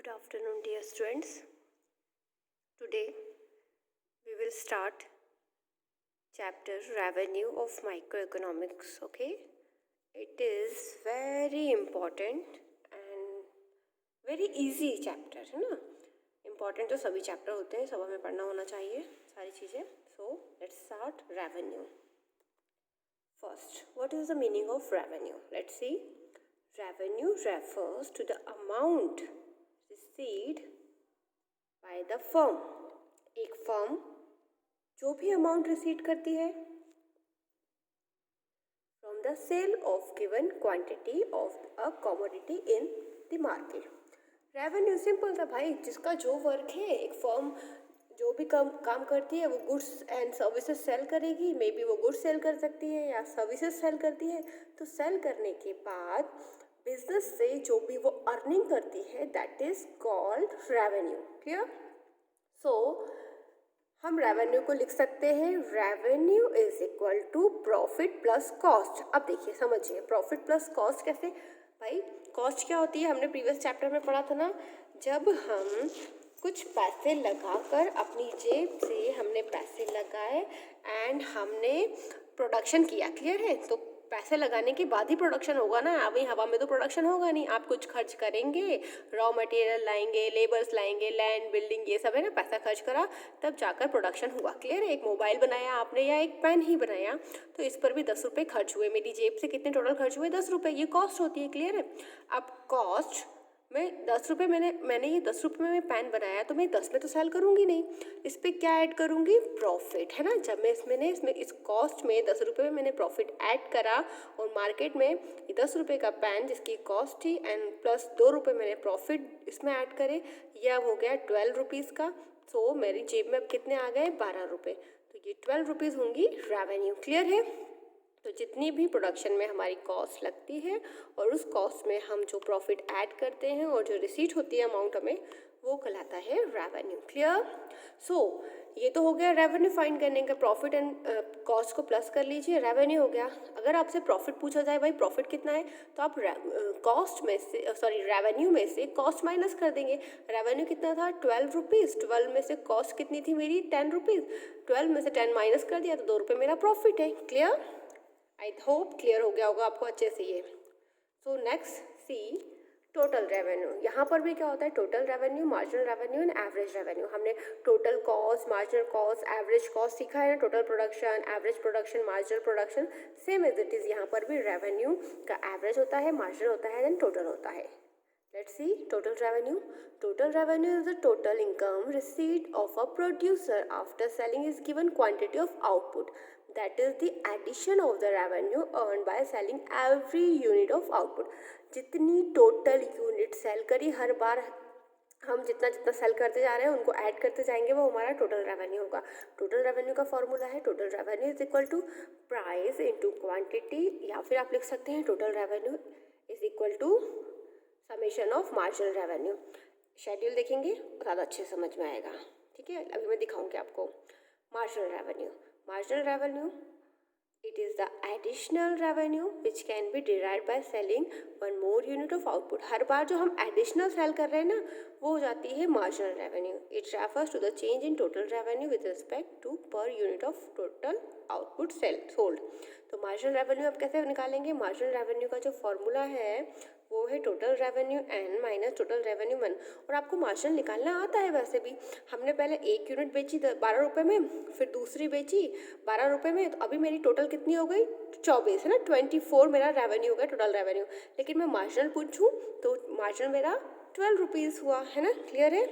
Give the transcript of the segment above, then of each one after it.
Good afternoon, dear students. Today we will start chapter Revenue of Microeconomics. Okay, it is very important and very easy chapter, है ना. Important तो सभी chapter होते हैं, सब हमें पढ़ना होना चाहिए सारी चीज़ें. So let's start revenue. First, what is the meaning of revenue? Let's see. Revenue refers to the amount received by the firm. एक फर्म जो भी अमाउंट रिसीव करती है from the sale of given quantity of a commodity in the market. Revenue simple था भाई, जिसका जो work है, एक फर्म जो भी काम करती है वो गुड्स एंड सर्विसेज सेल करेगी. मे बी वो गुड्स सेल कर सकती है या सर्विसेज सेल करती है. तो सेल करने के बाद बिजनेस से जो भी वो अर्निंग करती है that is called revenue. Clear? So हम रेवेन्यू को लिख सकते हैं revenue is equal to profit plus cost. अब देखिए समझिए, प्रॉफिट प्लस कॉस्ट कैसे भाई. कॉस्ट क्या होती है, हमने प्रीवियस चैप्टर में पढ़ा था ना, जब हम कुछ पैसे लगाकर अपनी जेब से हमने पैसे लगाए एंड हमने प्रोडक्शन किया. क्लियर है? तो पैसे लगाने के बाद ही प्रोडक्शन होगा ना, अभी हवा में तो प्रोडक्शन होगा नहीं. आप कुछ खर्च करेंगे, रॉ मटेरियल लाएंगे, लेबर्स लाएंगे, लैंड बिल्डिंग ये सब है ना, पैसा खर्च करा तब जाकर प्रोडक्शन हुआ. क्लियर है? एक मोबाइल बनाया आपने या एक पेन ही बनाया तो इस पर भी 10 रुपये खर्च हुए. मेरी जेब से कितने टोटल खर्च हुए? 10 रुपये. ये कॉस्ट होती है. क्लियर है? अब कॉस्ट में 10 रुपये मैंने ये 10 रुपये में पेन बनाया तो मैं 10 में तो सेल करूँगी नहीं. इस पर क्या ऐड करूँगी? प्रॉफिट, है ना. जब मैं इस कॉस्ट में 10 रुपये में मैंने प्रॉफिट ऐड करा और मार्केट में ये 10 रुपये का पेन जिसकी कॉस्ट थी एंड प्लस 2 रुपये मैंने प्रॉफिट इसमें ऐड करे, यह अब हो गया 12 रुपीज़ का. तो मेरी जेब में अब कितने आ गए? 12 रुपये. तो ये 12 रुपीज़ होंगी रेवेन्यू. क्लियर है? तो जितनी भी प्रोडक्शन में हमारी कॉस्ट लगती है और उस कॉस्ट में हम जो प्रॉफिट ऐड करते हैं और जो रिसीट होती है अमाउंट हमें, वो कहलाता है रेवेन्यू. क्लियर? सो ये तो हो गया रेवेन्यू फाइंड करने का. प्रॉफिट एंड कॉस्ट को प्लस कर लीजिए, रेवेन्यू हो गया. अगर आपसे प्रॉफिट पूछा जाए भाई प्रॉफिट कितना है, तो आप कॉस्ट में से रेवेन्यू में से कॉस्ट माइनस कर देंगे. रेवेन्यू कितना था? 12 रुपीज़. 12 में से कॉस्ट कितनी थी मेरी? 10 रुपीज़. 12 में से 10 माइनस कर दिया तो 2 रुपये मेरा प्रॉफिट है. क्लियर? आई होप क्लियर हो गया होगा आपको अच्छे से ये. So next see total revenue. यहाँ पर भी क्या होता है? Total revenue, marginal revenue and average revenue. हमने total cost, marginal cost, average cost सीखा है ना. Total production, average production, marginal production, same as it is. यहाँ पर भी रेवेन्यू का एवरेज होता है, मार्जिनल होता है देन टोटल होता है. Let's see total revenue. Total revenue is the total income received of a producer after selling his given quantity of output. That is the addition of the revenue earned by selling every unit of output. जितनी total unit sell करी, हर बार हम जितना जितना cell करते जा रहे हैं उनको ऐड करते जाएंगे, वो हमारा टोटल रेवेन्यू होगा. टोटल रेवेन्यू का फॉर्मूला है total revenue is equal to price into quantity, या फिर आप लिख सकते हैं total revenue is equal to summation of marginal revenue. Schedule देखेंगे ज़्यादा अच्छे समझ में आएगा. ठीक है, अभी मैं दिखाऊंगी आपको. Marginal revenue. Marginal revenue it is the additional revenue which can be derived by selling one more unit of output. हर बार जो हम additional सेल कर रहे हैं ना, वो हो जाती है marginal revenue. It refers to the change in total revenue with respect to per unit of total output sold. तो marginal revenue अब कैसे निकालेंगे? marginal revenue का जो फॉर्मूला है वो है total revenue n minus total revenue one. और आपको मार्जिनल निकालना आता है वैसे भी. हमने पहले एक यूनिट बेची 12 रुपये में, फिर दूसरी बेची 12 रुपये में, तो अभी मेरी टोटल कितनी हो गई? 24, है ना. 24 मेरा रेवेन्यू हो गया, टोटल रेवेन्यू. लेकिन मैं मार्जिनल पूछूँ तो मार्जिनल मेरा 12 रुपीज़ हुआ, है ना. क्लियर है?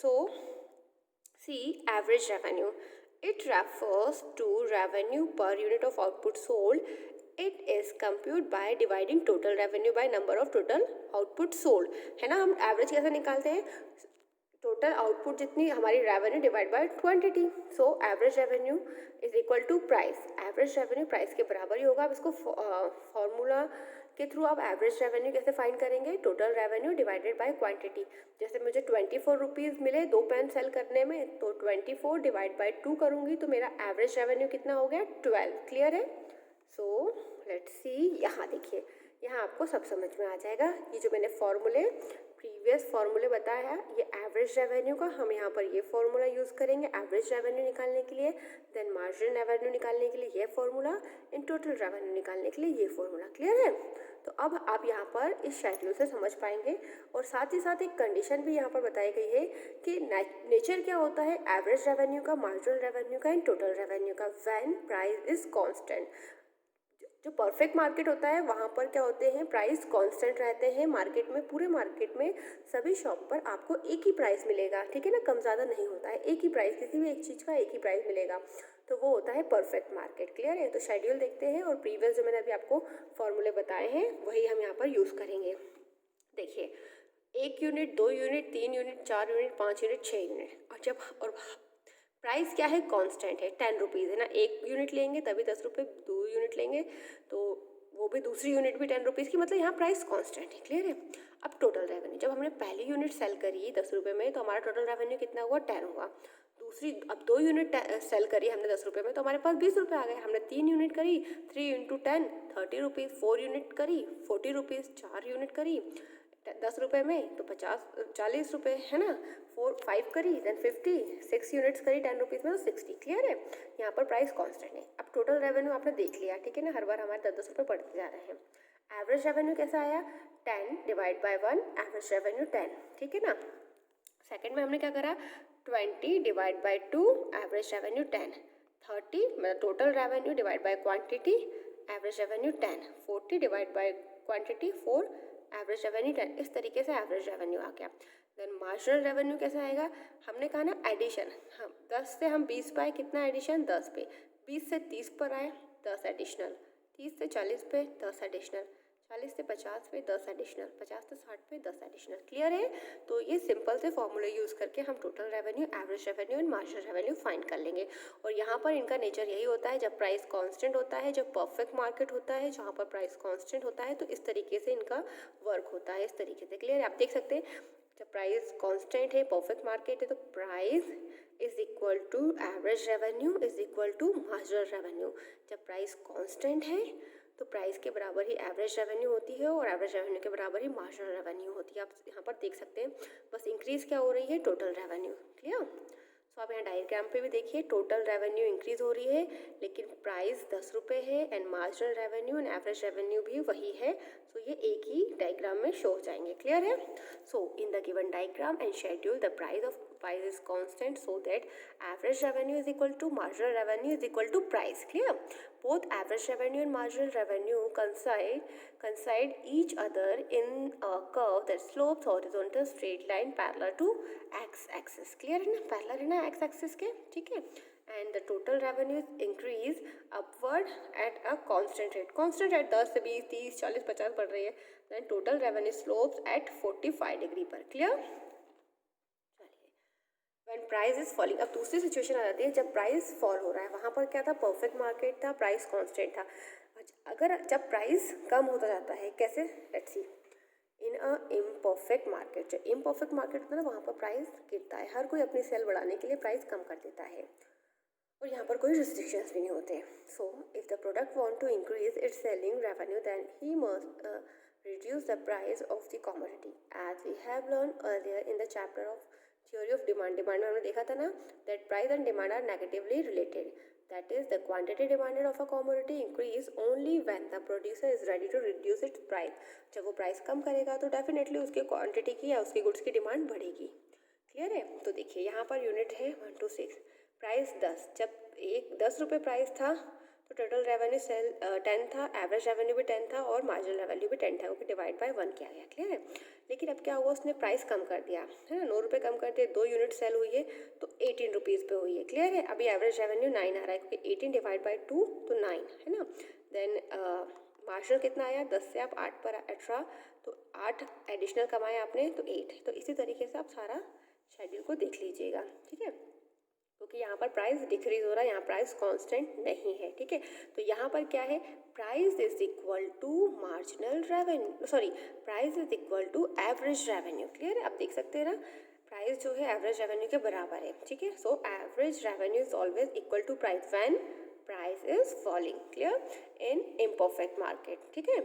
So see average revenue. It refers to revenue per unit of output sold. It is computed by dividing total revenue by number of total output sold. है ना. हम एवरेज कैसे निकालते हैं? टोटल आउटपुट जितनी हमारी revenue divide by quantity. So average revenue is equal to price. Average revenue price के बराबर ही होगा. अब इसको फॉर्मूला के थ्रू आप एवरेज रेवेन्यू कैसे फाइंड करेंगे? Total revenue divided by quantity. जैसे मुझे 24 रुपीज़ मिले 2 पेन सेल करने में, तो 24 डिवाइड बाय 2 करूँगी तो मेरा एवरेज रेवेन्यू कितना हो गया? 12. क्लियर है? So let's see. यहाँ देखिए, यहाँ आपको सब समझ में आ जाएगा. ये जो मैंने फॉर्मूले प्रीवियस फॉर्मूले बताया है, ये एवरेज रेवेन्यू का, हम यहाँ पर ये फॉर्मूला यूज़ करेंगे एवरेज रेवेन्यू निकालने के लिए, देन मार्जिनल रेवेन्यू निकालने के लिए ये फॉर्मूला, इन टोटल रेवेन्यू निकालने के लिए ये फॉर्मूला। क्लियर है? तो अब आप यहाँ पर इस शेड्यूल से समझ पाएंगे। और साथ ही साथ एक कंडीशन भी यहाँ पर बताई गई है कि नेचर क्या होता है एवरेज रेवेन्यू का, मार्जिनल रेवेन्यू का, इन टोटल रेवेन्यू का, व्हेन प्राइस इज कांस्टेंट। जो परफेक्ट मार्केट होता है वहाँ पर क्या होते हैं, प्राइस कांस्टेंट रहते हैं मार्केट में, पूरे मार्केट में सभी शॉप पर आपको एक ही प्राइस मिलेगा, ठीक है ना, कम ज़्यादा नहीं होता है, एक ही प्राइस, किसी भी एक चीज़ का एक ही प्राइस मिलेगा, तो वो होता है परफेक्ट मार्केट। क्लियर है? तो शेड्यूल देखते हैं और प्रीवियस जो मैंने अभी आपको फॉर्मूले बताए हैं वही हम यहाँ पर यूज़ करेंगे। देखिए 1 unit, 2 unit, 3 unit, 4 unit, 5 unit, 6 unit, और प्राइस क्या है, कांस्टेंट है, 10 रुपीज़ है ना, 1 यूनिट लेंगे तभी 10 रुपये, 2 यूनिट लेंगे तो वो भी दूसरी यूनिट भी 10 रुपीज़ की, मतलब यहाँ प्राइस कांस्टेंट है। क्लियर है? अब टोटल रेवेन्यू, जब हमने पहली यूनिट सेल करी 10 रुपये में तो हमारा टोटल रेवेन्यू कितना हुआ, 10 हुआ। दूसरी, अब 2 यूनिट सेल करी हमने 10 रुपये में तो हमारे पास 20 रुपये आ गए। हमने 3 यूनिट करी, 3 इंटू 10 30 रुपीज़, 4 यूनिट करी 40 रुपीज़, 4 यूनिट करी 10 रुपये में तो 40 रुपये है ना, 5 करी देन 50, 6 यूनिट्स करी 10 रुपीज़ में तो 60। क्लियर है? यहाँ पर प्राइस कांस्टेंट है। अब टोटल रेवेन्यू आपने देख लिया, ठीक है ना, हर बार हमारे 10 रुपये बढ़ते जा रहे हैं। एवरेज रेवेन्यू कैसा आया, 10 डिवाइड बाय 1, एवरेज रेवेन्यू 10, ठीक है ना। सेकंड में हमने क्या करा, 20 डिवाइड बाय 2, एवरेज रेवेन्यू 10, 30 मतलब total revenue divide by quantity, average revenue 10, 40 divide by quantity 4, average revenue 10। इस तरीके से एवरेज रेवेन्यू आ गया। देन मार्जिनल रेवेन्यू कैसा आएगा, हमने कहा ना एडिशन, हम 10 से हम 20 पाए, कितना एडिशन, 10 पे, 20 से 30 पर आए 10 एडिशनल, 30 से 40 पे 10 एडिशनल, 40 से 50 पे 10 एडिशनल, 50 से 60 पे 10 एडिशनल। क्लियर है? तो ये सिंपल से फॉर्मूले यूज़ करके हम total revenue, average revenue and marginal revenue find कर लेंगे। और यहाँ पर इनका नेचर यही होता है, जब प्राइस कांस्टेंट होता है, जब परफेक्ट मार्केट होता है, जहाँ पर प्राइस कांस्टेंट होता है, तो इस तरीके से इनका वर्क होता है, इस तरीके से। क्लियर है? आप देख सकते हैं जब प्राइस कांस्टेंट है, परफेक्ट मार्केट है, तो price is equal to average revenue is equal to marginal revenue. जब प्राइस कांस्टेंट है तो प्राइस के बराबर ही एवरेज रेवेन्यू होती है और एवरेज रेवेन्यू के बराबर ही मार्जिनल रेवेन्यू होती है। आप यहाँ पर देख सकते हैं, बस इंक्रीज क्या हो रही है, टोटल रेवेन्यू। क्लियर? सो आप यहाँ डायग्राम पे भी देखिए, टोटल रेवेन्यू इंक्रीज हो रही है लेकिन प्राइस 10 रुपये है, and marginal revenue and average revenue भी वही है। सो ये एक ही डायग्राम में शो हो जाएंगे। क्लियर है? So in the given diagram and schedule the price is constant, so that average revenue is equal to marginal revenue is equal to price. Clear? Both average revenue and marginal revenue coincide each other in a curve that slopes horizontal straight line parallel to x-axis. Clear है ना? Parallel है ना x-axis के, ठीक है? And the total revenue increase upward at a constant rate. Constant rate 10 से 20, 30, 40, 50 बढ़ रही है. Then total revenue slopes at 45 degree पर. Clear? When price is falling, अब दूसरी सिचुएशन आ जाती है जब प्राइस फॉल हो रहा है। वहाँ पर क्या था, परफेक्ट मार्केट था, प्राइस कांस्टेंट था। अगर जब प्राइस कम होता जाता है, कैसे, let's see, in a imperfect market, जब इम्परफेक्ट मार्केट होता है ना वहाँ पर प्राइस गिरता है, हर कोई अपनी सेल बढ़ाने के लिए प्राइस कम कर देता है और यहाँ पर कोई रिस्ट्रिक्शंस भी नहीं होते। So if the product want to increase its selling revenue then he must reduce the price of the commodity, as we have learned earlier in the chapter of theory of demand. Demand में हमने देखा था ना, that price and demand are negatively related. That is, the quantity demanded of a commodity increase only when the producer is ready to reduce its price. जब वो price कम करेगा तो definitely उसकी क्वांटिटी की या उसकी गुड्स की डिमांड बढ़ेगी। क्लियर है? तो देखिए यहाँ पर यूनिट है 1 to 6, प्राइस 10, जब 10 रुपये प्राइस था तो टोटल रेवेन्यू 10 था, एवरेज रेवेन्यू भी 10 था और मार्जिनल रेवेन्यू भी 10 था, क्योंकि डिवाइड बाय 1 किया गया। क्लियर है? लेकिन अब क्या हुआ, उसने प्राइस कम कर दिया है ना, 9 रुपये कम कर दिए, 2 यूनिट सेल हुई है तो 18 रुपीज़ पे हुई है। क्लियर है? अभी एवरेज रेवेन्यू 9 आ रहा है क्योंकि 18 डिवाइड बाई 2 तो 9 है ना। देन मार्जिनल कितना आया, 10 से आप 8 पर 18, तो 8 एडिशनल कमाए आपने तो 8। तो इसी तरीके से आप सारा शेड्यूल को देख लीजिएगा, ठीक है, क्योंकि यहाँ पर प्राइस डिक्रीज हो रहा है, यहाँ प्राइस कांस्टेंट नहीं है। ठीक है, तो यहाँ पर क्या है, price is equal to marginal revenue, sorry price is equal to average revenue. Clear है? आप देख सकते हैं ना, प्राइस जो है एवरेज रेवेन्यू के बराबर है। ठीक है, so average revenue is always equal to price when price is falling. Clear? In imperfect market. ठीक है,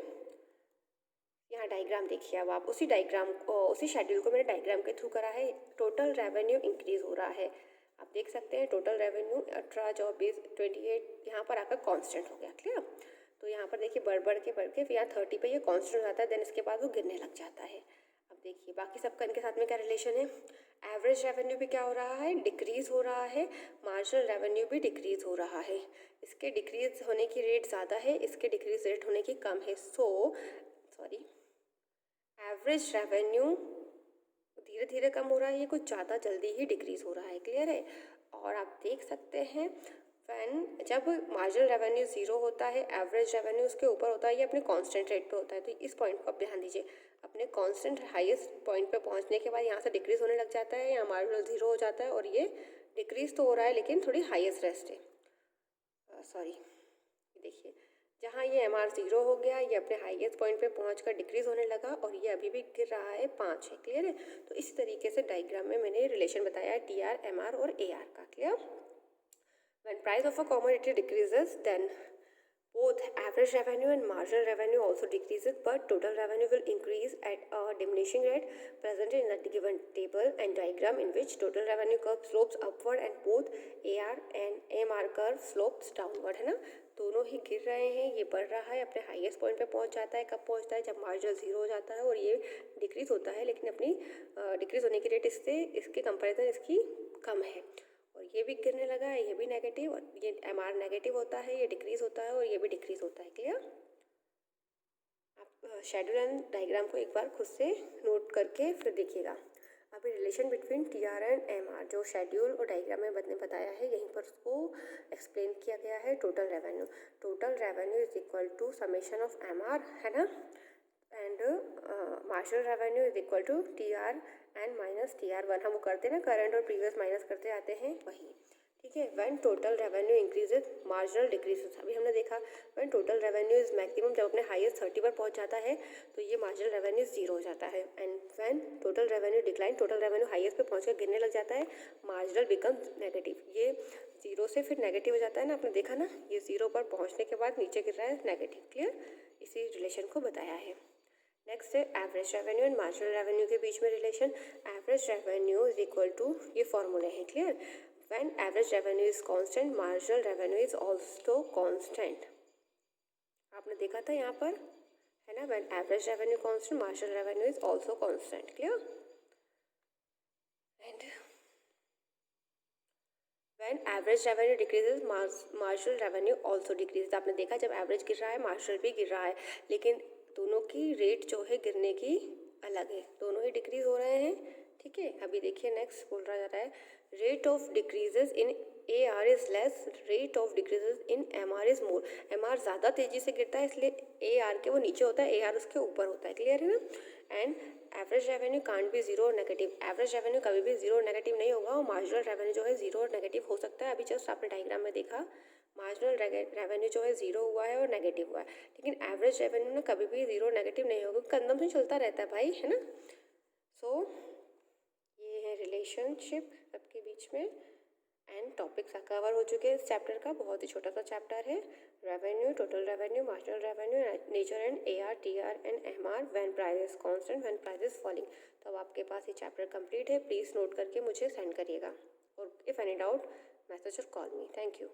यहाँ डायग्राम देखिए, अब आप उसी डायग्राम को, उसी शेड्यूल को मैंने डायग्राम के थ्रू करा है। टोटल रेवेन्यू इंक्रीज हो रहा है, आप देख सकते हैं टोटल रेवेन्यू 18 जॉब 20 28 यहाँ पर आकर कांस्टेंट हो गया। क्लियर? तो यहाँ पर देखिए बढ़ के फिर यहाँ 30 पे ये कांस्टेंट हो जाता है, देन इसके बाद वो गिरने लग जाता है। अब देखिए बाकी सबका इनके साथ में क्या रिलेशन है। एवरेज रेवेन्यू भी क्या हो रहा है, डिक्रीज हो रहा है। मार्जिनल रेवेन्यू भी डिक्रीज हो रहा है। इसके डिक्रीज होने की रेट ज़्यादा है, इसके डिक्रीज रेट होने की कम है। सॉरी, एवरेज रेवेन्यू धीरे धीरे कम हो रहा है, ये कुछ ज़्यादा जल्दी ही डिक्रीज हो रहा है। क्लियर है? और आप देख सकते हैं जब मार्जिनल रेवेन्यू ज़ीरो होता है, एवरेज रेवेन्यू उसके ऊपर होता है, ये अपने कांस्टेंट रेट पे होता है। तो इस पॉइंट को आप ध्यान दीजिए, अपने कांस्टेंट हाईएस्ट पॉइंट पे पहुंचने के बाद यहाँ से डिक्रीज होने लग जाता है, यहाँ मार्जिनल ज़ीरो हो जाता है और ये डिक्रीज तो हो रहा है लेकिन थोड़ी हाईएस्ट रेस्ट है। सॉरी, देखिए जहाँ ये MR ज़ीरो हो गया, ये अपने हाईएस्ट पॉइंट पे पहुंचकर डिक्रीज होने लगा और ये अभी भी गिर रहा है 5 है। क्लियर है? तो इस तरीके से डायग्राम में मैंने रिलेशन बताया है TR, MR और AR का। Clear? When price of a commodity decreases, then both average revenue and marginal revenue also decreases, but total revenue will increase at a diminishing rate presented in the given table and diagram, in which total revenue curve slopes upward and both AR and MR curve slopes downward। है ना? दोनों ही गिर रहे हैं, ये बढ़ रहा है, अपने हाईएस्ट पॉइंट पे पहुंच जाता है। कब पहुंचता है? जब मार्जिनल ज़ीरो हो जाता है, और ये डिक्रीज होता है लेकिन अपनी डिक्रीज होने की रेट इसके कंपेरिजन इसकी कम है। और ये भी गिरने लगा है, ये भी नेगेटिव, और ये MR नेगेटिव होता है, ये डिक्रीज होता है और ये भी डिक्रीज होता है। क्लियर? आप शेड्यूल एंड डायग्राम को एक बार खुद से नोट करके फिर देखिएगा। अभी relation between TR and MR जो शेड्यूल और डायग्राम में मैंने बताया है, यहीं पर उसको एक्सप्लेन किया गया है। Total revenue is equal to summation of MR, है ना, and marginal revenue is equal to TR and minus TR1। हम वो करते हैं ना, करंट और प्रीवियस माइनस करते आते हैं, वही। ठीक है? When total revenue increases marginal decreases. अभी हमने देखा when total revenue is maximum, जब अपने हाईएस्ट 30 पर पहुंच जाता है तो ये मार्जिनल रेवेन्यू ज़ीरो हो जाता है। And when total revenue decline, total revenue highest पे पहुंच कर गिरने लग जाता है, मार्जिनल बिकम्स नेगेटिव। ये ज़ीरो से फिर नेगेटिव हो जाता है ना, आपने देखा ना, ये ज़ीरो पर पहुँचने के बाद नीचे गिर रहा है नेगेटिव। क्लियर? इसी रिलेशन को बताया है। नेक्स्ट है average revenue and marginal revenue के बीच में relation. Average revenue is equal to, ये फॉर्मूले हैं। Clear? When average revenue is constant, marginal revenue is also constant. आपने देखा था यहाँ पर, है ना, when average revenue constant, marginal revenue is also constant. Clear? And when average revenue decreases, marginal revenue also decreases. आपने देखा जब एवरेज गिर रहा है, मार्जिनल भी गिर रहा है, लेकिन दोनों की रेट जो है गिरने की अलग है, दोनों ही डिक्रीज हो रहे हैं। ठीक है? अभी देखिए नेक्स्ट बोल रहा जा रहा है, rate of decreases in AR is less, rate of decreases in MR is more. MR ज़्यादा तेजी से गिरता है, इसलिए AR के वो नीचे होता है, AR उसके ऊपर होता है। क्लियर है ना? And average revenue can't be zero और नेगेटिव। एवरेज रेवेन्यू कभी भी जीरो और नेगेटिव नहीं होगा, और मार्जिनल रेवेन्यू जो है जीरो और नेगेटिव हो सकता है। अभी जस्ट आपने डायग्राम में देखा, मार्जिनल रेवेन्यू जो है जीरो हुआ है और नेगेटिव हुआ है, लेकिन एवरेज रेवेन्यू ना कभी भी जीरो नेगेटिव नहीं होगा, कंजम्पशन चलता रहता है भाई, है ना। सो ये है रिलेशनशिप सबके बीच में, एंड टॉपिक्स कवर हो चुके हैं इस चैप्टर का। बहुत ही छोटा सा चैप्टर है, revenue, total revenue, marginal revenue, nature and AR, TR and MR, when price is constant, when price is falling. तो अब आपके पास ये चैप्टर कंप्लीट है। प्लीज़ नोट करके मुझे सेंड करिएगा, और इफ़ एनी डाउट मैसेज और कॉल मी। Thank you.